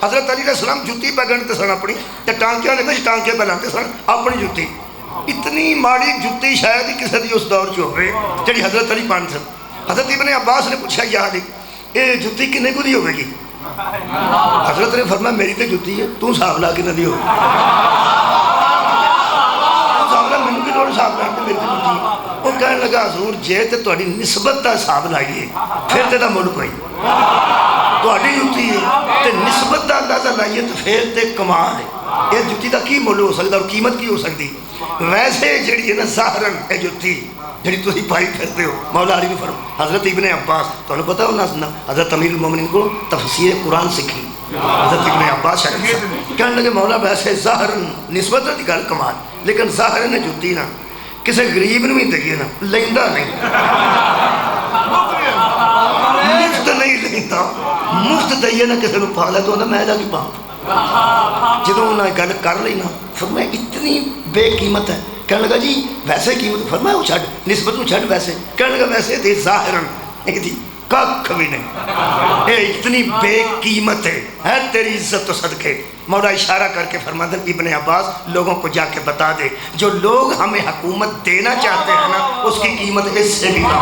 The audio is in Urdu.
حضرت علی علیہ السلام جتی پہ گنتے سن اپنی تے ٹانکیاں نے بچ ٹانکے پہ لاتے سن اپنی جتی. اتنی ماڑی جتی شاید ہی کسی دی اس دور چ ہوئے جڑی حضرت علی پان سن. حضرت ابن عباس نے پوچھا یا علی یہ جتی کنے کو دی ہوئے گی؟ حضرت نے فرمایا میری تے جتی ہے تو صاحب لا کنے دی ہو صاحب لا میں نے لوڑ صاحب لا میری تے جتی ہے. وہ کہنے لگا حضور جے تے تہاڈی نسبت دا صاحب لائیے پھر تے دا مڑ کوئی تہاڈی جتی ہے تے نسبت دا اندازہ لائیے تو پھر تے کمال ہے. یہ جتی دا کی مول ہو سکتا اور قیمت کی ہو سکتی؟ ویسے جڑی ہے نا ظاہراً یہ جتی جڑی تسی پائی پھرتے ہو مولا علی نے فرمایا. حضرت ابن عباس تمہیں پتہ ہونا سنا حضرت امیر المومنین کو تفسیر قرآن سکھی حضرت ابن عباس شاید کہنے لگے مولا ویسے ظاہراً نسبت دی گل کمال لیکن ظاہراً نے جتی نا کسی غریب نے بھی دئیے نا لیندا نہیں مفت نہیں لیندا مفت دئیے نا کسی نے پا لے تو میں دا کی پاؤں جدوں انہوں نے گل کر لی نا فرمایا اتنی بے قیمت ہے. کہنے لگا جی ویسے قیمت فرمایا وہ چھڈ نسبت میں چھڈ ویسے کہنے لگا ویسے دے ظاہراً ایک دی ککھ بھی نہیں یہ اتنی بے قیمت ہے تیری عزت و صدقے. مولا اشارہ کر کے فرماتے ہیں ابن عباس لوگوں کو جا کے بتا دے جو لوگ ہمیں حکومت دینا چاہتے ہیں نا اس کی قیمت اس سے بھی کم